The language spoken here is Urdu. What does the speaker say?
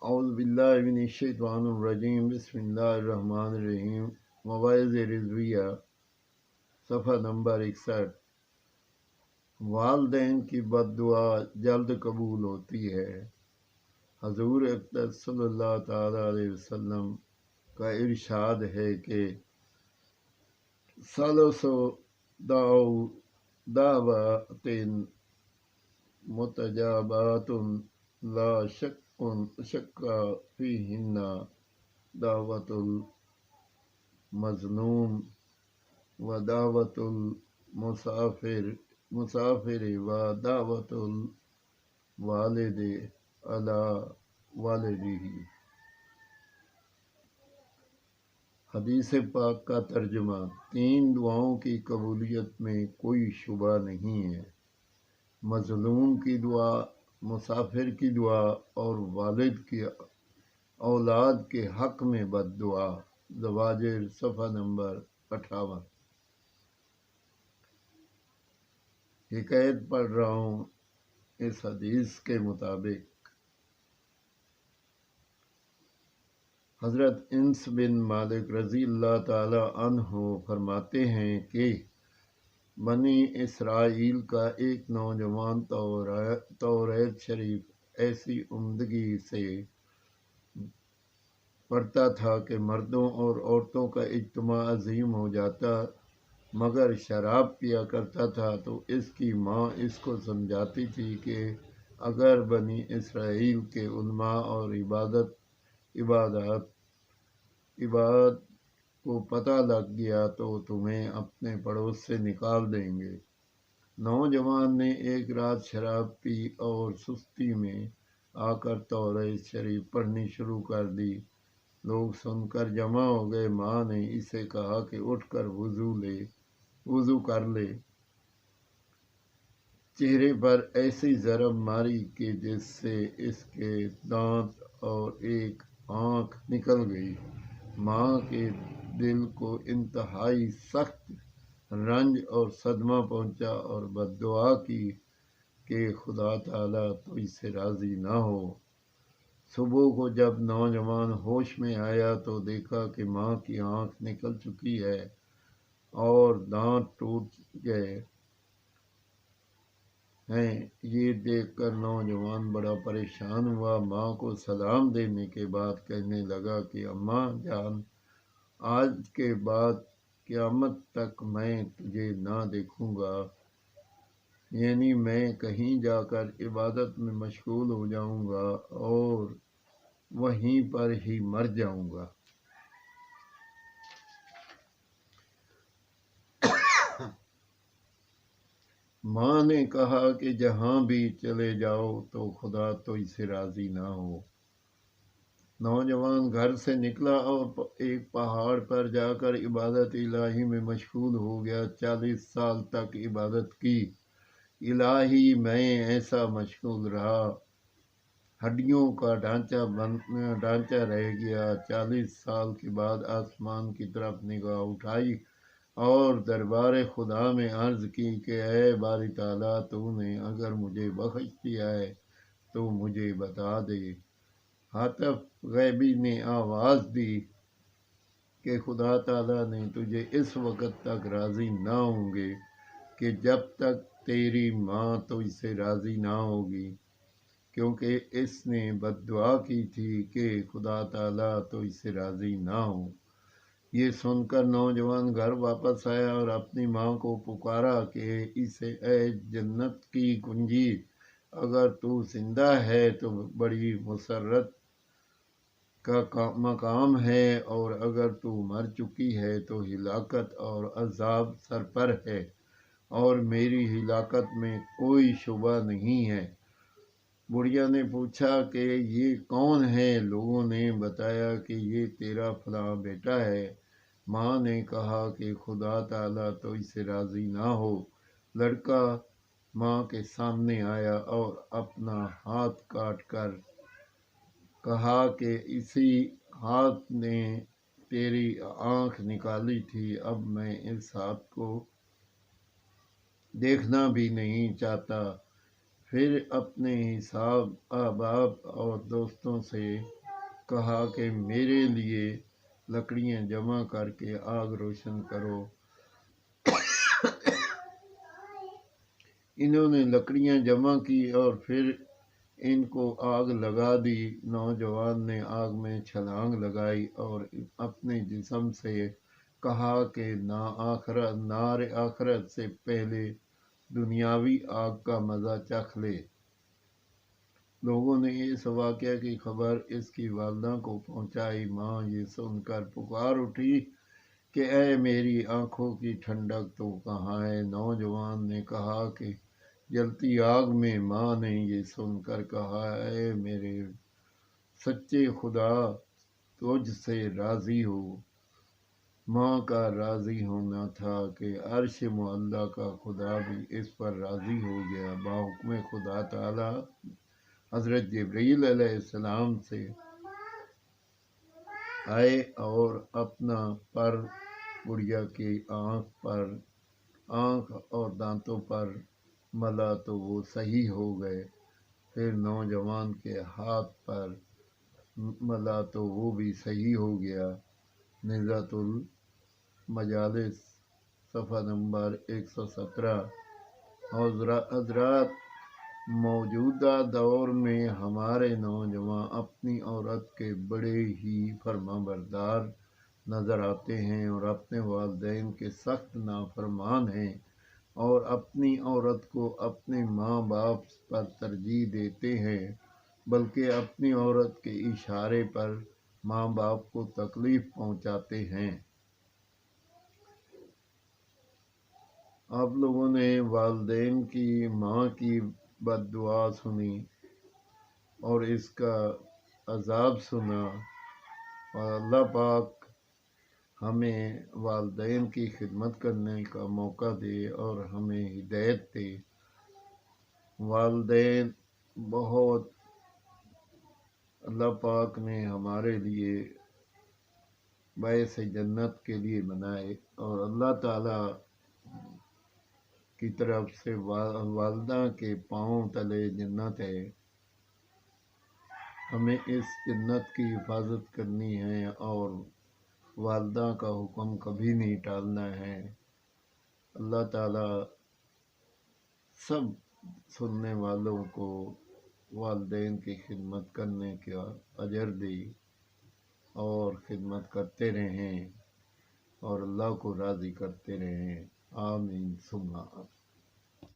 اعوذ باللہ من الشیطان الرجیم بسم اللہ الرحمن الرحیم مواعظ رضویہ صفحہ نمبر 61۔ والدین کی بد دعا جلد قبول ہوتی ہے۔ حضور اقدس صلی اللہ تعالیٰ علیہ وسلم کا ارشاد ہے کہ ثلاث دعوات متجابات لا شک فیہن دعوت المظلوم و دعوت المسافر و دعوت الوالد علی والدہ۔ حدیث پاک کا ترجمہ۔ 3 دعاؤں کی قبولیت میں کوئی شبہ نہیں ہے: مظلوم کی دعا، مسافر کی دعا اور والد کی اولاد کے حق میں بد دعا۔ زواجر صفحہ نمبر 58۔ حکایت پڑھ رہا ہوں۔ اس حدیث کے مطابق حضرت انس بن مالک رضی اللہ تعالی عنہ فرماتے ہیں کہ بنی اسرائیل کا ایک نوجوان توریت شریف ایسی عمدگی سے پڑھتا تھا کہ مردوں اور عورتوں کا اجتماع عظیم ہو جاتا، مگر شراب پیا کرتا تھا۔ تو اس کی ماں اس کو سمجھاتی تھی کہ اگر بنی اسرائیل کے علماء اور عباد کو پتہ لگ گیا تو تمہیں اپنے پڑوس سے نکال دیں گے۔ نوجوان نے ایک رات شراب پی اور سستی میں آ کر توریت شریف پڑھنی شروع کر دی۔ لوگ سن کر جمع ہو گئے۔ ماں نے اسے کہا کہ اٹھ کر وضو کر لے۔ چہرے پر ایسی ضرب ماری کہ جس سے اس کے دانت اور ایک آنکھ نکل گئی۔ ماں کے دل کو انتہائی سخت رنج اور صدمہ پہنچا اور بد دعا کی کہ خدا تعالیٰ تو اس سے راضی نہ ہو۔ صبح کو جب نوجوان ہوش میں آیا تو دیکھا کہ ماں کی آنکھ نکل چکی ہے اور دانت ٹوٹ گئے ہیں۔ یہ دیکھ کر نوجوان بڑا پریشان ہوا۔ ماں کو سلام دینے کے بعد کہنے لگا کہ اماں جان، آج کے بعد قیامت تک میں تجھے نہ دیکھوں گا، یعنی میں کہیں جا کر عبادت میں مشغول ہو جاؤں گا اور وہیں پر ہی مر جاؤں گا۔ ماں نے کہا کہ جہاں بھی چلے جاؤ تو خدا تو اسے راضی نہ ہو۔ نوجوان گھر سے نکلا اور ایک پہاڑ پر جا کر عبادت الہی میں مشغول ہو گیا۔ 40 سال تک عبادت کی الہی میں ایسا مشغول رہا، ہڈیوں کا ڈھانچہ رہ گیا۔ 40 سال کے بعد آسمان کی طرف نگاہ اٹھائی اور دربار خدا میں عرض کی کہ اے باری تعالیٰ، تو نے اگر مجھے بخش دیا ہے تو مجھے بتا دے۔ ہاتف غیبی نے آواز دی کہ خدا تعالیٰ نے تجھے اس وقت تک راضی نہ ہوں گے کہ جب تک تیری ماں تو اسے راضی نہ ہوگی، کیونکہ اس نے بد دعا کی تھی کہ خدا تعالیٰ تو اسے راضی نہ ہو۔ یہ سن کر نوجوان گھر واپس آیا اور اپنی ماں کو پکارا کہ اسے اے جنت کی کنجی، اگر تو زندہ ہے تو بڑی مسرت کا مقام ہے، اور اگر تو مر چکی ہے تو ہلاکت اور عذاب سر پر ہے، اور میری ہلاکت میں کوئی شبہ نہیں ہے۔ بڑھیا نے پوچھا کہ یہ کون ہے؟ لوگوں نے بتایا کہ یہ تیرا فلاں بیٹا ہے۔ ماں نے کہا کہ خدا تعالیٰ تو اسے راضی نہ ہو۔ لڑکا ماں کے سامنے آیا اور اپنا ہاتھ کاٹ کر کہا کہ اسی ہاتھ نے تیری آنکھ نکالی تھی، اب میں اس ہاتھ کو دیکھنا بھی نہیں چاہتا۔ پھر اپنے حساب احباب اور دوستوں سے کہا کہ میرے لیے لکڑیاں جمع کر کے آگ روشن کرو۔ انہوں نے لکڑیاں جمع کی اور پھر ان کو آگ لگا دی۔ نوجوان نے آگ میں چھلانگ لگائی اور اپنے جسم سے کہا کہ نار آخرت سے پہلے دنیاوی آگ کا مزہ چکھ لے۔ لوگوں نے اس واقعہ کی خبر اس کی والدہ کو پہنچائی۔ ماں یہ سن کر پکار اٹھی کہ اے میری آنکھوں کی ٹھنڈک تو کہاں ہے؟ نوجوان نے کہا کہ جلتی آگ میں۔ ماں نے یہ سن کر کہا اے میرے سچے خدا تجھ سے راضی ہو۔ ماں کا راضی ہونا تھا کہ عرش معلیٰ کا خدا بھی اس پر راضی ہو گیا۔ بحکم خدا تعالی حضرت جبرائیل علیہ السلام سے آئے اور اپنا پر گڑیا کی آنکھ اور دانتوں پر ملا تو وہ صحیح ہو گئے۔ پھر نوجوان کے ہاتھ پر ملا تو وہ بھی صحیح ہو گیا۔ نظرۃ المجالس صفحہ نمبر 117۔ حضرات، موجودہ دور میں ہمارے نوجوان اپنی عورت کے بڑے ہی فرمانبردار نظر آتے ہیں اور اپنے والدین کے سخت نافرمان ہیں، اور اپنی عورت کو اپنے ماں باپ پر ترجیح دیتے ہیں، بلکہ اپنی عورت کے اشارے پر ماں باپ کو تکلیف پہنچاتے ہیں۔ آپ لوگوں نے والدین کی ماں کی بد دعا سنی اور اس کا عذاب سنا، اور اللہ پاک ہمیں والدین کی خدمت کرنے کا موقع دے اور ہمیں ہدایت دے۔ والدین بہت اللہ پاک نے ہمارے لیے باعث جنت کے لیے بنائے، اور اللہ تعالی کی طرف سے والدہ کے پاؤں تلے جنت ہے۔ ہمیں اس جنت کی حفاظت کرنی ہے اور والدہ کا حکم کبھی نہیں ٹالنا ہے۔ اللہ تعالی سب سننے والوں کو والدین کی خدمت کرنے کا اجر دے اور خدمت کرتے رہیں اور اللہ کو راضی کرتے رہیں۔ آمین ثم آمین۔